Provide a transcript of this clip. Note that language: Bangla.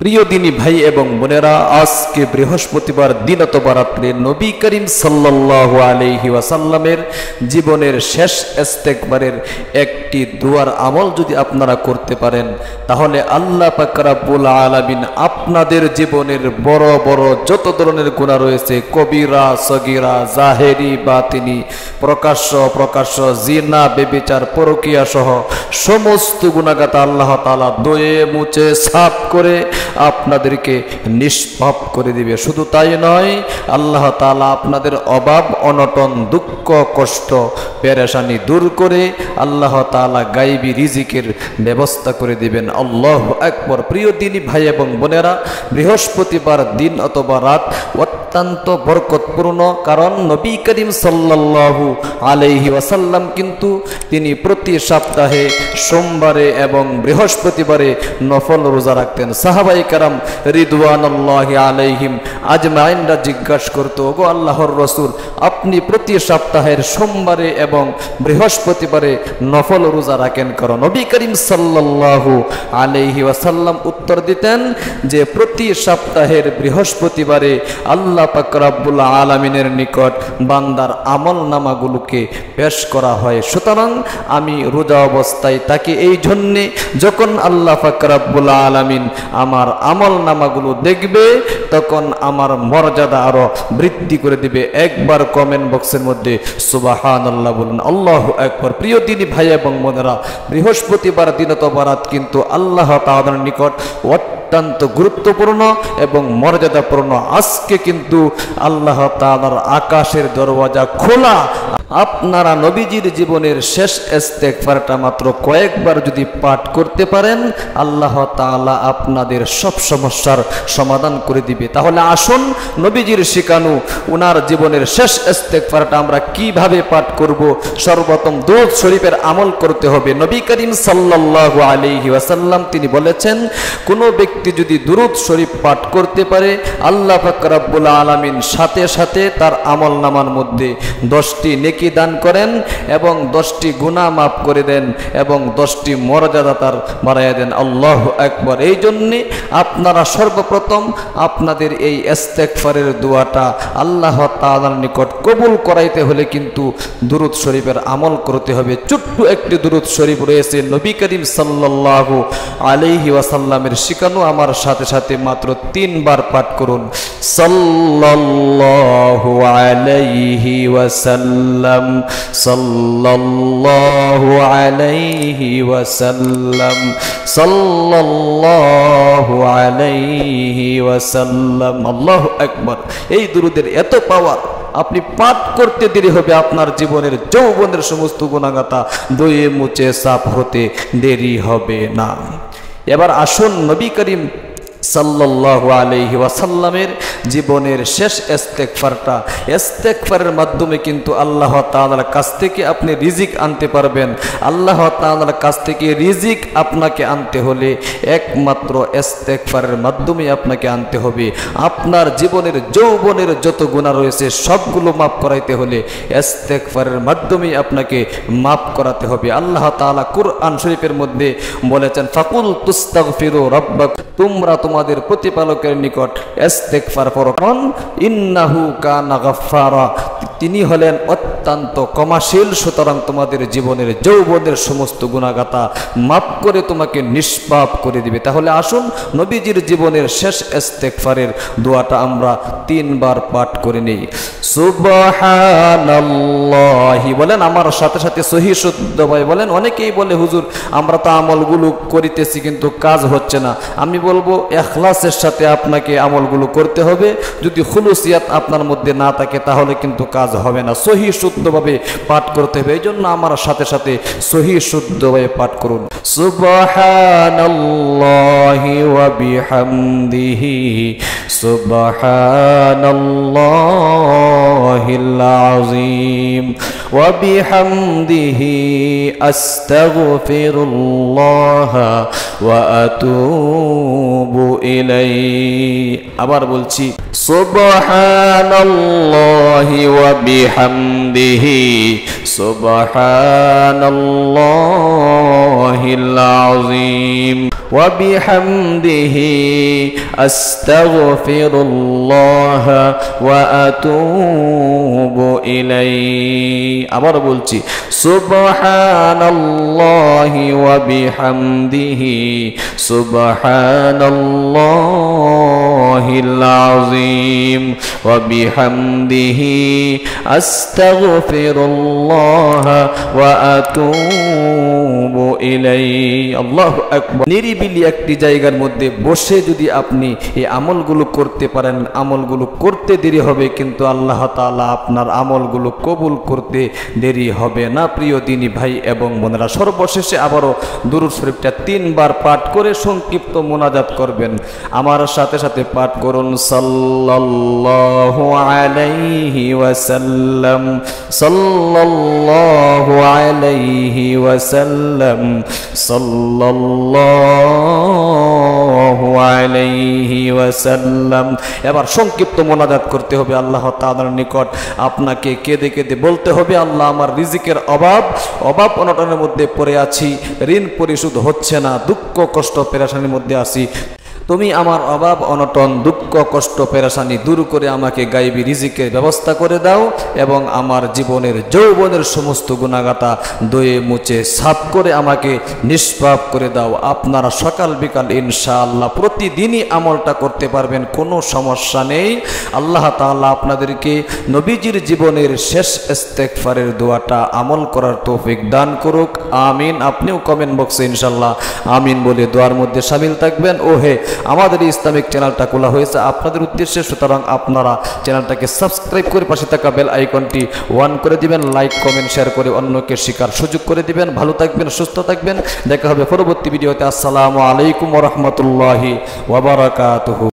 প্রিয় দিনী ভাই এবং বোনেরা, আজকে বৃহস্পতিবার দিন অথবা রাত্রে নবী করিম সাল্লাল্লাহু আলাইহি ওয়াসাল্লামের জীবনের শেষ ইস্তেগফারের একটি দুয়ার আমল যদি আপনারা করতে পারেন, তাহলে আল্লাহ পাক রব্বুল আলামিন আপনাদের জীবনের বড় বড় যত ধরনের গুনাহ রয়েছে, কবিরা সগীরা, জাহেরি বাতিনি, প্রকাশ্য জিনা ব্যভিচার পরকীয়া সহ সমস্ত গুনাহগাতা আল্লাহ তাআলা ধুয়ে মুছে সাফ করে আপনাদেরকে নিষ্পাপ করে দিবে। শুধু তাই নয়, আল্লাহ তাআলা আপনাদের অভাব অনটন দুঃখ কষ্ট পেরেশানি দূর করে আল্লাহ তাআলা গায়বী রিজিকের ব্যবস্থা করে দিবেন। আল্লাহু আকবার। প্রিয় দিনী ভাই এবং বোনেরা, বৃহস্পতিবার দিন অথবা রাত অত্যন্ত বরকতপূর্ণ, কারণ নবী করিম সাল্লাল্লাহু আলাইহি ওয়াসাল্লাম কিন্তু তিনি প্রতি সপ্তাহে সোমবারে এবং বৃহস্পতিবারে নফল রোজা রাখতেন। সাহাবায়ে কেরাম রিদওয়ানুল্লাহি আলাইহিম আজমাইনরা জিজ্ঞাসা করতো, ওগো আল্লাহর রাসূল, আপনি প্রতি সপ্তাহের সোমবারে এবং বৃহস্পতিবারে নফল রোজা রাখেন কেন? নবী করিম সাল্লাল্লাহু আলাইহি ওয়াসাল্লাম উত্তর দিতেন যে প্রতি সপ্তাহের বৃহস্পতিবারে আল্লাহ পাক রব্বুল আলামিনের নিকট বান্দার আমল নামাগুলোকে পেশ করা হয়। সুতরাং আমি রোজা অবস্থায় তাকে এই জন্যে, যখন আল্লাহ পাক রব্বুল আলামিন আমার আমল নামাগুলো দেখবে তখন আমার মর্যাদা আরো বৃদ্ধি করে দিবে। একবার কমেন্ট বক্সের মধ্যে সুবহানাল্লাহ বলুন, আল্লাহু আকবার। প্রিয় দিনী ভাই এবং বোনেরা, বৃহস্পতিবার দিন অথবা রাত কিন্তু আল্লাহ তাআলার নিকট অত্যন্ত গুরুত্বপূর্ণ এবং মর্যাদাপূর্ণ। আজকে কিন্তু আল্লাহ তাআলার আকাশের দরওয়াজা খোলা। আপনারা নবীজির জীবনের শেষ ইস্তেগফারটা মাত্র কয়েকবার যদি পাঠ করতে পারেন, আল্লাহ তাআলা আপনাদের সব সমস্যার সমাধান করে দিবে। তাহলে আসুন নবীজির শিখানো উনার জীবনের শেষ ইস্তেগফারটা আমরা কিভাবে পাঠ করব। সর্বপ্রথম দুরূদ শরীফের আমল করতে হবে। নবী করিম সাল্লাল্লাহু আলাইহি ওয়াসাল্লাম তিনি বলেছেন, কোন ব্যক্তি যদি দুরূদ শরীফ পাঠ করতে পারে, আল্লাহ পাক রব্বুল আলামিন সাথে সাথে তার আমল নামার মধ্যে 10টি নেকি দান করেন এবং 10টি গুনাহ মাফ করে দেন এবং 10টি মর্যাদা তার বাড়াইয়া দেন। আল্লাহু আকবার। এই জন্যে আপনারা সর্বপ্রথম আপনাদের এই ইস্তেগফারের দোয়াটা আল্লাহ তাআলার নিকট কবুল করাইতে হলে কিন্তু দুরূদ শরীফের আমল করতে হবে। ছোট্ট একটি দুরূদ শরীফ রয়েছে নবী করিম সাল্লাল্লাহু আলাইহি ওয়াসাল্লামের শিখানো, আমার সাথে সাথে মাত্র 3 বার পাঠ করুন। সাল্লাল্লাহু আলাইহি ওয়াসাল্লাম, সাল্লাল্লাহু আলাইহি ওয়াসাল্লাম, সাল্লাল্লাহু আলাইহি ওয়াসাল্লাম। আল্লাহু আকবার। এই দুরূদের এত পাওয়ার, আপনি পাঠ করতে দেরি হবে, আপনার জীবনের যৌবনের সমস্ত গুনাহগাতা ধুয়ে মুছে সাফ হতে দেরি হবে না। এবার আসুন নবী করিম সাল্লাল্লাহু আলাইহি ওয়াসাল্লামের জীবনের শেষ ইস্তেগফারটা। ইস্তেগফারের মাধ্যমে কিন্তু আল্লাহ তাআলার কাছ থেকে আপনি রিজিক আনতে পারবেন। আল্লাহ তাআলার কাছ থেকে রিজিক আপনাকে আনতে হলে একমাত্র ইস্তেগফারের মাধ্যমে আপনাকে আনতে হবে। আপনার জীবনের যৌবনের যত গুনাহ রয়েছে সবগুলো মাফ করাইতে হলে ইস্তেগফারের মাধ্যমে আপনাকে মাফ করাতে হবে। আল্লাহ তাআলা কুরআন শরীফের মধ্যে বলেছেন, ফাকুল তুস্তাগফিরু রাব্বাকুম, তোমরা তোমাদের প্রতিপালকের নিকট ইস্তেগফার করো, কারণ ইন্নাহু কানা গাফফারা, তিনি হলেন অত্যন্ত ক্ষমাশীল। সুতরাং তোমাদের জীবনের যৌবনের সমস্ত গুনাহগাতা মাফ করে তোমাকে নিষ্পাপ করে দিবে। তাহলে আসুন নবীজির জীবনের শেষ ইস্তেগফারের দোয়াটা আমরা 3 বার পাঠ করে নেই। সুবহানাল্লাহি বলেন আমার সাথে সাথে সহিহ শুদ্ধ ভাই বলেন। অনেকেই বলে, হুজুর আমরা তো আমলগুলো করিতেছি কিন্তু কাজ হচ্ছে না। আমি বলবো ইখলাসের সাথে আপনাকে আমলগুলো করতে হবে। যদি খুলুসিয়াত আপনার মধ্যে না থাকে তাহলে কিন্তু কাজ হবে না। সহিহ শুদ্ধভাবে পাঠ করতে হবে। এই জন্য আমার সাথে সাথে সহিহ শুদ্ধভাবে পাঠ করুন। সুবহানাল্লাহি ওয়া বিহামদিহি, সুবহানাল্লাহিল আযীম, ওয়া বিহামদিহি আস্তাগফিরুল্লাহ ওয়া আতুবু ইলাইহি। আবার বলছি, সুবহানাল্লাহি ওয়া বিহামদিহি সুবহানাল্লাহিল আযীম ওয়া বিহামদিহি আস্তাগফিরুল্লাহ ওয়া আতুবু ইলাইহি। আবার বলছি, সুবহানাল্লাহি ওয়া বিহামদিহি সুবহানাল্লাহিল আযীম ওয়া বিহামদিহি আস্তাগফিরুল্লাহ ওয়া আতুবু ইলাইহি। আল্লাহু আকবার। নিরিবিলি একটি জায়গার মধ্যে বসে যদি আপনি এই আমলগুলো করতে পারেন, আমলগুলো করতে দেরি হবে, কিন্তু আল্লাহ তাআলা আপনার আমলগুলো কবুল করতে দেরি হবে না। প্রিয় দিনী ভাই এবং বোনেরা, সর্বশেষে আবারও দুরূদ শরীফটা 3 বার পাঠ করে সংক্ষিপ্ত মোনাজাত করবেন। আমার সাথে সাথে পাঠ করুন, সাল্লাল্লাহু আলাইহি ওয়াসাল্লাম, সাল্লাল্লাহু আলাইহি ওয়াসাল্লাম, সাল্লাল্লাহু আলাইহি ওয়াসাল্লাম। এবার সংক্ষিপ্ত মোনাজাত করতে হবে আল্লাহ তাআলার নিকট। আপনাকে কেঁদে কেঁদে বলতে হবে, আল্লাহ আমার রিজিকের অভাব অনটনের মধ্যে পড়ে আছি, ঋণ পরিশোধ হচ্ছে না, দুঃখ কষ্ট পেরেশানির মধ্যে আছি। তুমি আমার অভাব অনটন দুঃখ কষ্ট পেরেশানি দূর করে আমাকে গায়বী রিজিকের ব্যবস্থা করে দাও এবং আমার জীবনের যৌবনের সমস্ত গুনাহগাতা ধুয়ে মুছে সাফ করে আমাকে নিষ্পাপ করে দাও। আপনারা সকাল বিকাল ইনশাআল্লাহ প্রতিদিনই আমলটা করতে পারবেন, কোনো সমস্যা নেই। আল্লাহ তাআলা আপনাদেরকে নবীজির জীবনের শেষ ইস্তেগফারের দোয়াটা আমল করার তৌফিক দান করুক, আমিন। আপনিও কমেন্ট বক্সে ইনশাআল্লাহ আমিন বলে দোয়ার মধ্যে শামিল থাকবেন। ওহে, আমাদের ইসলামিক চ্যানেলটা খোলা হয়েছে আপনাদের উদ্দেশ্যে, সুতরাং আপনারা চ্যানেলটাকে সাবস্ক্রাইব করে পাশে থাকা বেল আইকনটি অন করে দিবেন, লাইক কমেন্ট শেয়ার করে অন্যকে শেখার সুযোগ করে দিবেন। ভালো থাকবেন, সুস্থ থাকবেন, দেখা হবে পরবর্তী ভিডিওতে। আসসালামু আলাইকুম ওয়া রাহমাতুল্লাহি ওয়া বারাকাতুহু।